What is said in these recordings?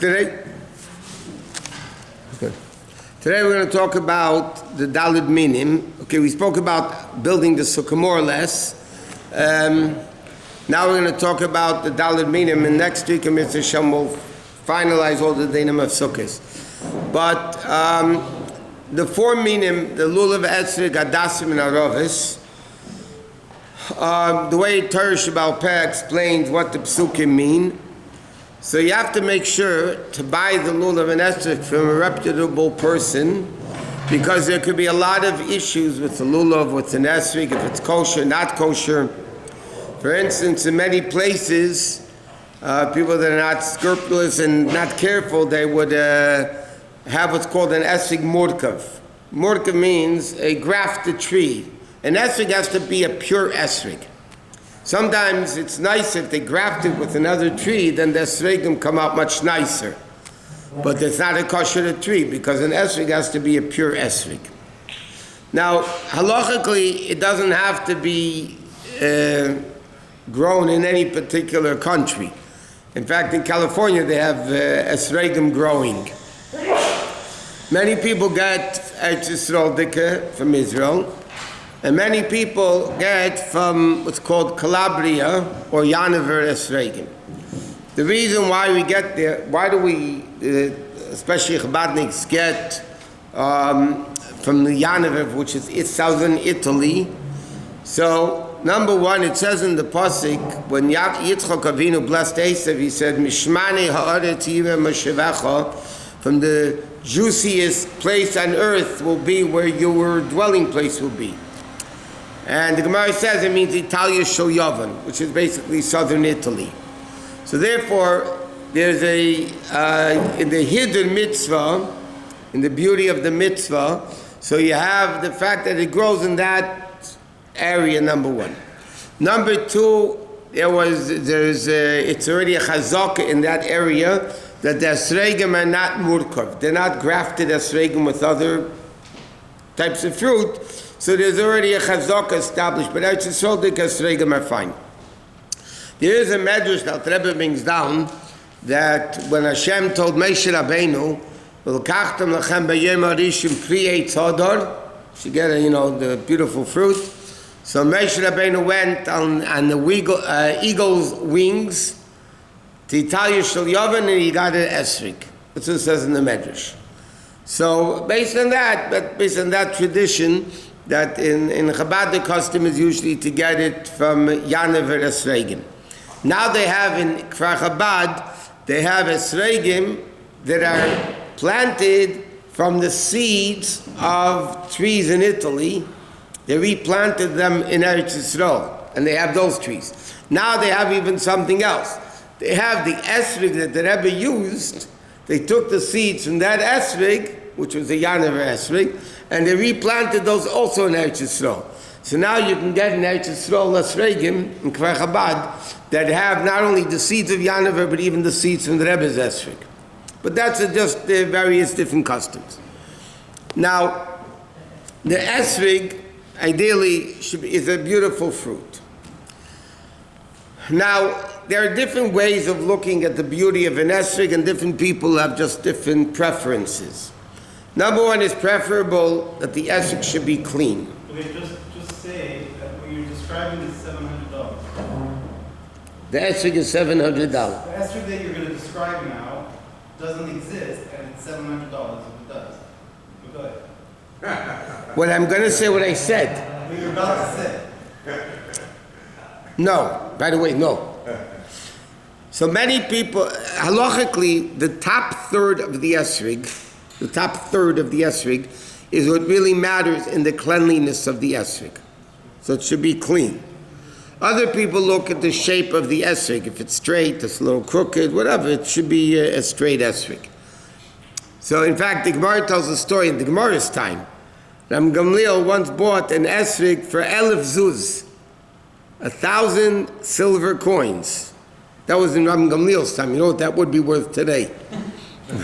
Today we're going to talk about the Daled Minim. Okay, we spoke about building the sukkah more or less. Now we're going to talk about the Daled Minim, and next week in Mr. Shem will finalize all the dinim of sukkahs. But the four minim, the Lulav, Etrog, Adasim, and Aravis, the way Torah Shabbal Peh explains what the psukim mean. So you have to make sure to buy the Lulav and Etrog from a reputable person, because there could be a lot of issues with the Lulav, with the Etrog, if it's kosher, not kosher. For instance, in many places, people that are not scrupulous and not careful, they would have what's called an Etrog Murkav. Murkav means a grafted tree. An Etrog has to be a pure Etrog. Sometimes it's nice if they graft it with another tree, then the esrogim come out much nicer. But it's not a kosher tree, because an esrog has to be a pure esrog. Now, halachically, it doesn't have to be grown in any particular country. In fact, in California, they have esrogim growing. Many people get Eretz Yisrael Dika from Israel. And many people get from what's called Calabria or Yanavar Esregim. The reason why we get there, why do we, especially Chabadniks, get from the Yanavar, which is southern Italy? So, number one, it says in the Pasuk, when Yitzchak Avinu blessed Esav, he said, Mishmane ha'aretz yireh mashevecha, from the juiciest place on earth will be where your dwelling place will be. And the Gemara says it means Italia Shoyavan, which is basically southern Italy. So therefore, there's in the hidden mitzvah, in the beauty of the mitzvah, so you have the fact that it grows in that area, number one. Number two, it's already a chazaka in that area that the esregim are not murkav. They're not grafted esregim with other types of fruit. So there's already a chazaka established, but Eretz Yisrael Dik esregim are fine. There is a medrash that Rebbe brings down that when Hashem told Moshe Rabbeinu, "V'lakachtem lachem b'yom harishon pri eitz hadar," to get the beautiful fruit. So Moshe Rabbeinu went on the eagle's wings to Italia Shel Yavan, and he got an esrog. That's what it says in the medrash. So based on that tradition, that in Chabad the custom is usually to get it from Yanavar Esregim. Now they have in Kfar Chabad, they have Esregim that are planted from the seeds of trees in Italy. They replanted them in Eretz Yisrael, and they have those trees. Now they have even something else. They have the esrog that the Rebbe used. They took the seeds from that esrog, which was the Yanavar esrog, and they replanted those also in Eretz Yisrael. So now you can get in Eretz Yisrael esregim in Kfar Chabad that have not only the seeds of Yanavar, but even the seeds from the Rebbe's esrog. But that's just the various different customs. Now, the esrog ideally is a beautiful fruit. Now, there are different ways of looking at the beauty of an esrog, and different people have just different preferences. Number one is preferable that the esrog should be clean. Okay, just say that what you're describing is $700. The esrog is $700. The esrog that you're going to describe now doesn't exist, and it's $700 if it does. But go ahead. Well, I'm going to say what I said. What you're about to say. No. By the way, no. So many people, halachically, the top third of the esrog is what really matters in the cleanliness of the esrog. So it should be clean. Other people look at the shape of the esrog. If it's straight, it's a little crooked, whatever, it should be a straight esrog. So in fact, the Gemara tells a story in the Gemara's time. Ram Gamliel once bought an esrog for 1,000 zuz, 1,000 silver coins. That was in Ram Gamliel's time. You know what that would be worth today?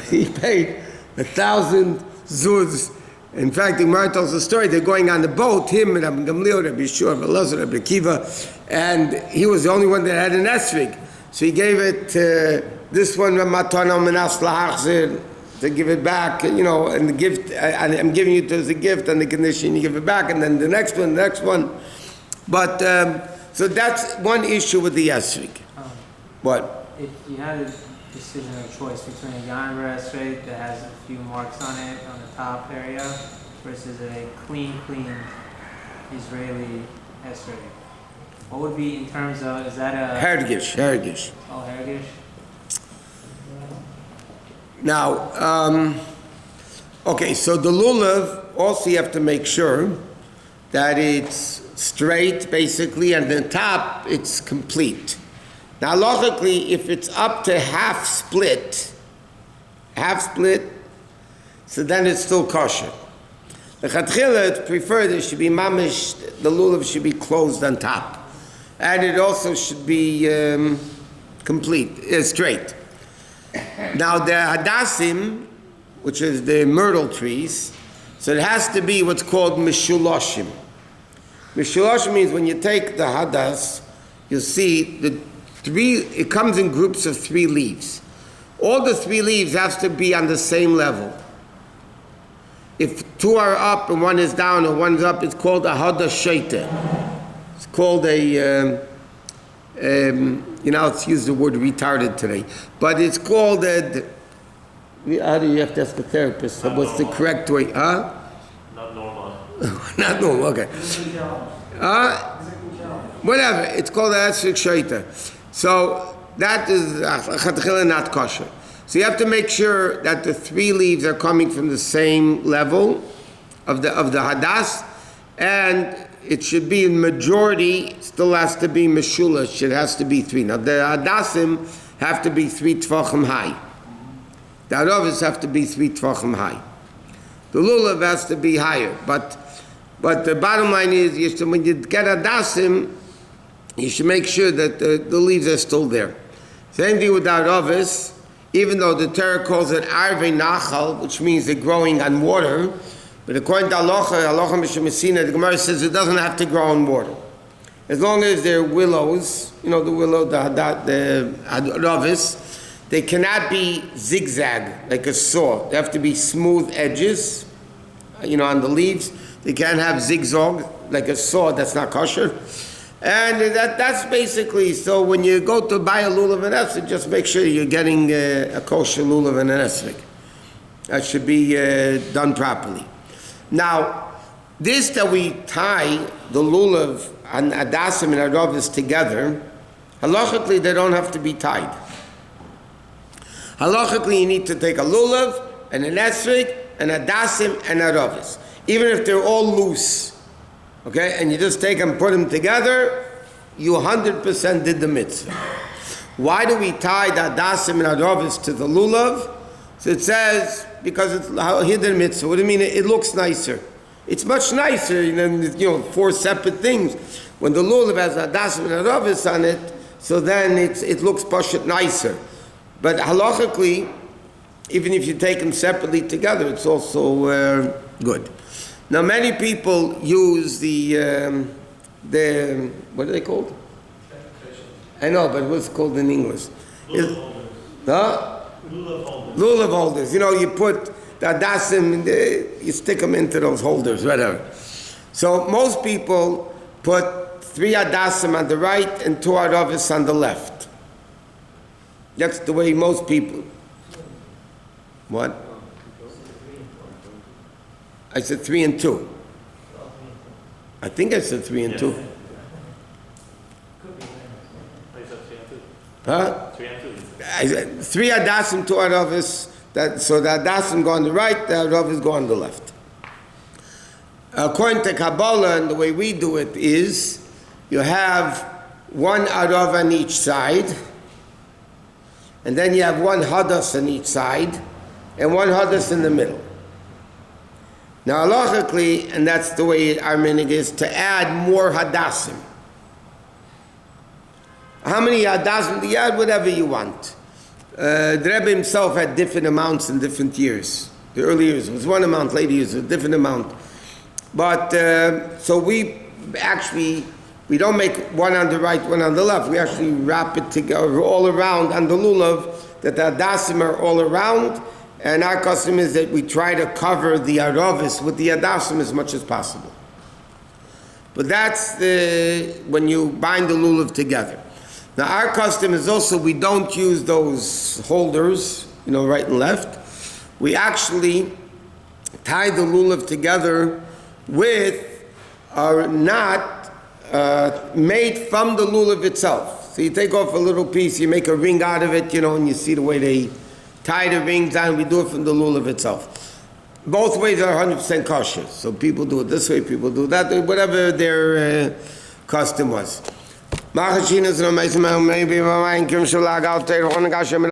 He paid 1,000 zuz. In fact, the Gemara tells the story. They're going on the boat, him and Rabbi Gamliel, Rabbi Yeshua, Rabbi Elazar, Rabbi Akiva, and he was the only one that had an esrog. So he gave it this one matana minas lahachzir, to give it back, and the gift, I'm giving you as a gift on the condition you give it back, and then the next one. But, so that's one issue with the esrog. What? If you had a decision or choice between a Yanra esrog that has a few marks on it, on the top area, versus a clean Israeli esrog, what would be in terms of, is that a... Hergish. Oh, hergish. Now, okay, so the lulav, also you have to make sure that it's straight, basically, and the top, it's complete. Now, logically, if it's up to half split, so then it's still kosher. The chatchila, it's preferred it should be mamish, the lulav should be closed on top. And it also should be complete, straight. Now the hadassim, which is the myrtle trees, so it has to be what's called mishuloshim. Mishuloshim means when you take the hadas, you'll see it comes in groups of 3 leaves. All the 3 leaves have to be on the same level. If 2 are up and 1 is down or 1's up, it's called a hadas shaita. It's called let's use the word retarded today, but it's called how do you have to ask a therapist? What's the correct way? Huh? Not normal. Not normal, okay. Whatever, it's called a esrog shaita. So that is not kosher. So you have to make sure that the 3 leaves are coming from the same level of the hadas, and it should be in majority, still has to be meshulash, it has to be 3. Now the hadassim have to be 3 tvachim high. The aravis have to be 3 tvachim high. The lulav has to be higher. But the bottom line is, when you get hadassim, you should make sure that the leaves are still there. Same thing with the aravis, even though the Torah calls it arvei nachal, which means they're growing on water, but according to halacha Mishemesina, the Gemara says it doesn't have to grow in water. As long as they're willows, the willow, the aravis, they cannot be zigzag like a saw. They have to be smooth edges, on the leaves. They can't have zigzag like a saw. That's not kosher. And that's basically, so when you go to buy a lulav and esrog, just make sure you're getting a kosher lulav and an esrog. That should be done properly. Now, this that we tie the lulav and hadassim and aravis together, halachically they don't have to be tied. Halachically you need to take a lulav and an esrog and hadassim and aravis, even if they're all loose, okay? And you just take them, put them together, you 100% did the mitzvah. Why do we tie the hadassim and aravis to the lulav? So it says, because it's hidden mitzvah. What do you mean? It looks nicer. It's much nicer than 4 separate things. When the lulav has hadassim and aravis on it, so then it looks pashut nicer. But halachically, even if you take them separately together, it's also good. Now, many people use the what are they called? I know, but what's it called in English? Lulav holders. Huh? Lulav holders. Lulav holders. You put the hadassim, you stick them into those holders, whatever. So most people put 3 hadassim on the right and 2 aravis on the left. That's the way most people. What? I said 3 and 2. I think I said 3 and 2. Huh? 3 and 2. I said 3 hadassim, 2 aravis. So the hadassim go on the right, the aravis go on the left. According to Kabbalah, and the way we do it is, you have 1 arav on each side, and then you have 1 hadas on each side, and 1 hadas in the middle. Now, halachically, and that's the way our minhag is, to add more hadassim. How many hadassim do you add? Whatever you want. The Rebbe himself had different amounts in different years. The early years it was 1 amount, later years it was a different amount. But, so we actually We don't make one on the right, one on the left. We actually wrap it together all around on the lulav, that the hadassim are all around. And our custom is that we try to cover the aravis with the hadassim as much as possible. But that's when you bind the lulav together. Now our custom is also we don't use those holders, right and left. We actually tie the lulav together with a knot made from the lulav itself. So you take off a little piece, you make a ring out of it, and you see the way they tie the rings on. We do it from the lulav itself. Both ways are 100% kosher. So people do it this way, people do that way, whatever their custom was.